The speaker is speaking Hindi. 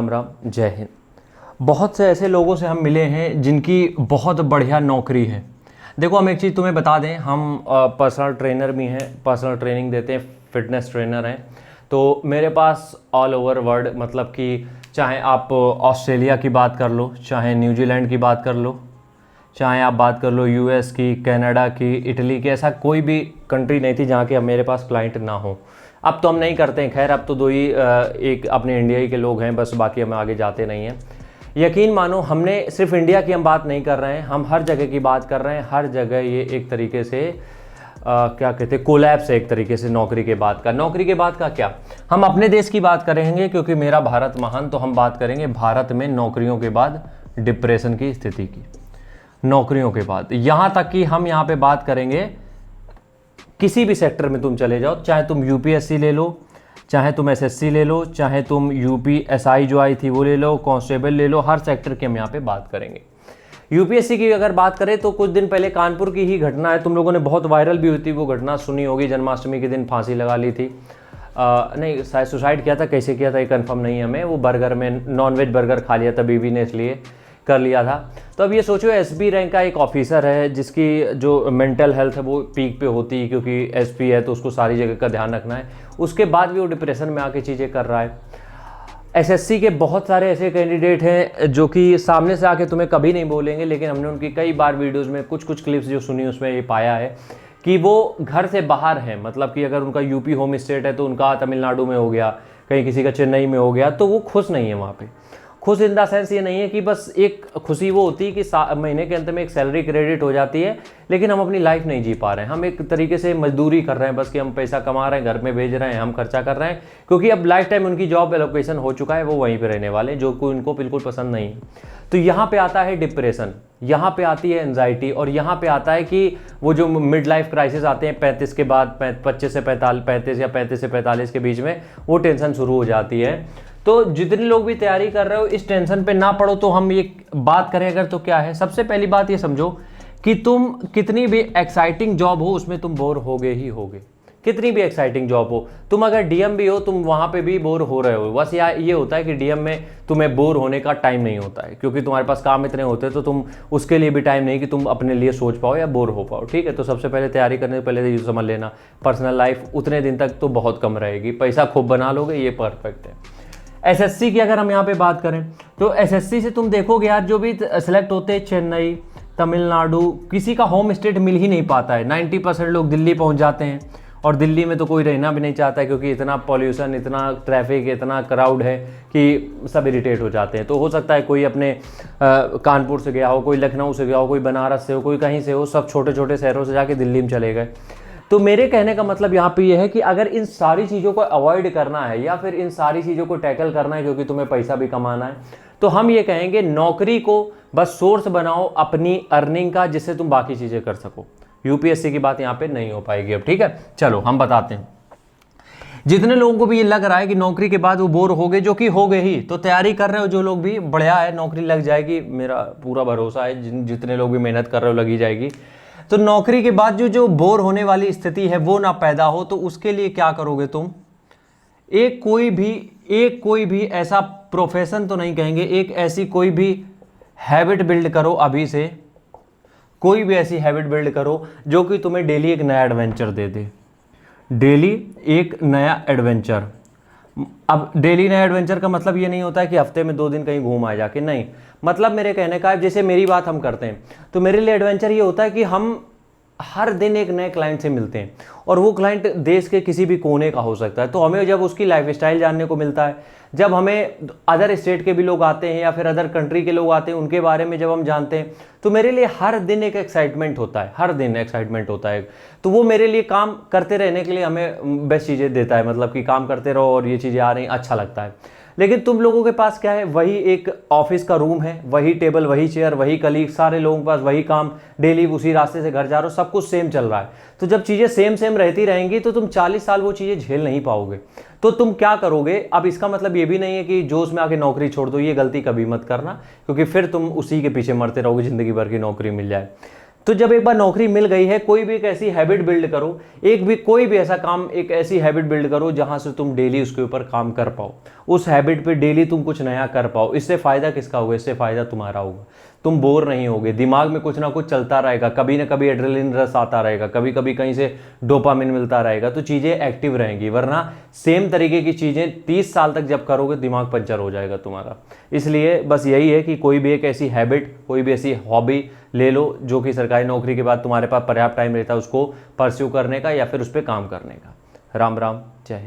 राम राम, जय हिंद। बहुत से ऐसे लोगों से हम मिले हैं जिनकी बहुत बढ़िया नौकरी है। देखो, हम एक चीज़ तुम्हें बता दें, हम पर्सनल ट्रेनर भी हैं, पर्सनल ट्रेनिंग देते हैं, फिटनेस ट्रेनर हैं। तो मेरे पास ऑल ओवर वर्ल्ड, मतलब कि चाहे आप ऑस्ट्रेलिया की बात कर लो, चाहे न्यूजीलैंड की बात कर लो, चाहे आप बात कर लो यूएस की, कनाडा की, इटली की, ऐसा कोई भी कंट्री नहीं थी जहाँ के मेरे पास क्लाइंट ना हो। अब तो हम नहीं करते हैं, खैर अब तो दो ही एक अपने इंडिया ही के लोग हैं बस, बाकी हम आगे जाते नहीं हैं। यकीन मानो, हमने सिर्फ इंडिया की हम बात नहीं कर रहे हैं, हम हर जगह की बात कर रहे हैं। हर जगह ये एक तरीके से क्या कहते हैं, कोलैप्स है एक तरीके से नौकरी के बाद का। नौकरी के बाद का क्या, हम अपने देश की बात करेंगे क्योंकि मेरा भारत महान, तो हम बात करेंगे भारत में नौकरियों के बाद डिप्रेशन की स्थिति की। नौकरियों के बाद यहाँ तक कि हम यहाँ पे बात करेंगे, किसी भी सेक्टर में तुम चले जाओ, चाहे तुम यूपीएससी ले लो, चाहे तुम एसएससी ले लो, चाहे तुम यूपीएसआई जो आई थी वो ले लो, कांस्टेबल ले लो, हर सेक्टर की हम यहाँ पे बात करेंगे। यूपीएससी की अगर बात करें तो कुछ दिन पहले कानपुर की ही घटना है, तुम लोगों ने बहुत वायरल भी हुई थी वो घटना, सुनी होगी। जन्माष्टमी के दिन फांसी लगा ली थी, नहीं शायद सुसाइड किया था, कैसे किया था ये कंफर्म नहीं है हमें। वो बर्गर में नॉनवेज बर्गर खा लिया था बीवी ने, इसलिए कर लिया था। तो अब ये सोचो, एसपी रैंक का एक ऑफिसर है जिसकी जो मेंटल हेल्थ है वो पीक पे होती है, क्योंकि एसपी है तो उसको सारी जगह का ध्यान रखना है, उसके बाद भी वो डिप्रेशन में आके चीज़ें कर रहा है। एसएससी के बहुत सारे ऐसे कैंडिडेट हैं जो कि सामने से आके तुम्हें कभी नहीं बोलेंगे, लेकिन हमने उनकी कई बार वीडियोज़ में कुछ क्लिप्स जो सुनी उसमें ये पाया है कि वो घर से बाहर हैं। मतलब कि अगर उनका यूपी होम स्टेट है तो उनका तमिलनाडु में हो गया, कहीं किसी का चेन्नई में हो गया, तो वो खुश नहीं है वहाँ पे। खुश इन द सेंस ये नहीं है कि बस एक खुशी वो होती है कि महीने के अंत में एक सैलरी क्रेडिट हो जाती है, लेकिन हम अपनी लाइफ नहीं जी पा रहे हैं। हम एक तरीके से मजदूरी कर रहे हैं बस, कि हम पैसा कमा रहे हैं, घर में भेज रहे हैं, हम खर्चा कर रहे हैं, क्योंकि अब लाइफ टाइम उनकी जॉब एलोकेशन हो चुका है, वो वहीं पे रहने वाले, जो कोई उनको बिल्कुल पसंद नहीं है। तो यहाँ पे आता है डिप्रेशन, यहाँ पे आती है एंजाइटी, और यहाँ पे आता है कि वो जो मिड लाइफ क्राइसिस आते हैं 35 के बाद, 25 से 35 या 35 से 45 के बीच में, वो टेंशन शुरू हो जाती है। तो जितने लोग भी तैयारी कर रहे हो, इस टेंशन पे ना पड़ो। तो हम ये बात करें अगर, तो क्या है, सबसे पहली बात ये समझो कि तुम कितनी भी एक्साइटिंग जॉब हो उसमें तुम बोर होगे ही होगे। कितनी भी एक्साइटिंग जॉब हो, तुम अगर डीएम भी हो, तुम वहाँ पे भी बोर हो रहे हो। बस ये होता है कि डीएम में तुम्हें बोर होने का टाइम नहीं होता है, क्योंकि तुम्हारे पास काम इतने होते हैं, तो तुम उसके लिए भी टाइम नहीं कि तुम अपने लिए सोच पाओ या बोर हो पाओ। ठीक है, तो सबसे पहले तैयारी करने से पहले ये समझ लेना, पर्सनल लाइफ उतने दिन तक तो बहुत कम रहेगी, पैसा खूब बना लोगे, ये परफेक्ट है। एसएससी की अगर हम यहाँ पे बात करें तो एसएससी से तुम देखोगे यार, जो भी सेलेक्ट होते हैं चेन्नई, तमिलनाडु, किसी का होम स्टेट मिल ही नहीं पाता है। 90% लोग दिल्ली पहुँच जाते हैं, और दिल्ली में तो कोई रहना भी नहीं चाहता है, क्योंकि इतना पॉल्यूशन, इतना ट्रैफिक, इतना क्राउड है कि सब इरिटेट हो जाते हैं। तो हो सकता है कोई अपने कानपुर से गया हो, कोई लखनऊ से गया हो, कोई बनारस से हो, कोई कहीं से हो, सब छोटे छोटे शहरों से जाके दिल्ली में चले गए। तो मेरे कहने का मतलब यहाँ पे ये है कि अगर इन सारी चीज़ों को अवॉइड करना है या फिर इन सारी चीज़ों को टैकल करना है, क्योंकि तुम्हें पैसा भी कमाना है, तो हम ये कहेंगे नौकरी को बस सोर्स बनाओ अपनी अर्निंग का, जिससे तुम बाकी चीज़ें कर सको। यूपीएससी की बात यहाँ पे नहीं हो पाएगी अब। ठीक है, चलो हम बताते हैं। जितने लोगों को भी ये लग रहा है कि नौकरी के बाद वो बोर हो गए, जो कि हो गए ही, तो तैयारी कर रहे हो जो लोग भी, बढ़िया है, नौकरी लग जाएगी, मेरा पूरा भरोसा है। जितने लोग भी मेहनत कर रहे हो लगी जाएगी। तो नौकरी के बाद जो बोर होने वाली स्थिति है वो ना पैदा हो, तो उसके लिए क्या करोगे तुम? एक कोई भी ऐसा प्रोफेशन तो नहीं कहेंगे, एक ऐसी कोई भी हैबिट बिल्ड करो अभी से। कोई भी ऐसी हैबिट बिल्ड करो जो कि तुम्हें डेली एक नया एडवेंचर दे दे। डेली एक नया एडवेंचर। अब डेली नया एडवेंचर का मतलब ये नहीं होता है कि हफ्ते में 2 दिन कहीं घूम आए जाके, नहीं। मतलब मेरे कहने का है, जैसे मेरी बात हम करते हैं, तो मेरे लिए एडवेंचर ये होता है कि हम हर दिन एक नए क्लाइंट से मिलते हैं, और वो क्लाइंट देश के किसी भी कोने का हो सकता है। तो हमें जब उसकी लाइफस्टाइल जानने को मिलता है, जब हमें अदर स्टेट के भी लोग आते हैं या फिर अदर कंट्री के लोग आते हैं, उनके बारे में जब हम जानते हैं, तो मेरे लिए हर दिन एक एक्साइटमेंट होता है, हर दिन एक्साइटमेंट होता है। तो वो मेरे लिए काम करते रहने के लिए हमें बेस्ट चीज़ें देता है, मतलब कि काम करते रहो और ये चीज़ें आ रही, अच्छा लगता है। लेकिन तुम लोगों के पास क्या है, वही एक ऑफिस का रूम है, वही टेबल, वही चेयर, वही कलीग, सारे लोगों के पास वही काम, डेली उसी रास्ते से घर जा रहे हो, सब कुछ सेम चल रहा है। तो जब चीज़ें सेम रहती रहेंगी तो तुम 40 साल वो चीज़ें झेल नहीं पाओगे। तो तुम क्या करोगे? अब इसका मतलब ये भी नहीं है कि जोश में आके नौकरी छोड़ दो, ये गलती कभी मत करना, क्योंकि फिर तुम उसी के पीछे मरते रहोगे, ज़िंदगी भर की नौकरी मिल जाए। तो जब एक बार नौकरी मिल गई है, कोई भी एक ऐसी हैबिट बिल्ड करो, एक भी कोई भी ऐसा काम, एक ऐसी हैबिट बिल्ड करो जहां से तुम डेली उसके ऊपर काम कर पाओ, उस हैबिट पे डेली तुम कुछ नया कर पाओ। इससे फायदा किसका होगा? इससे फायदा तुम्हारा होगा। तुम बोर नहीं होगे, दिमाग में कुछ ना कुछ चलता रहेगा, कभी ना कभी एड्रेनलिन रश आता रहेगा, कभी कभी कहीं से डोपामिन मिलता रहेगा, तो चीज़ें एक्टिव रहेंगी। वरना सेम तरीके की चीज़ें 30 साल तक जब करोगे, दिमाग पंचर हो जाएगा तुम्हारा। इसलिए बस यही है कि कोई भी एक ऐसी हैबिट, कोई भी ऐसी हॉबी ले लो जो कि सरकारी नौकरी के बाद तुम्हारे पास पर्याप्त टाइम रहता है उसको परस्यू करने का या फिर उस पर काम करने का। राम राम, जय हिंद।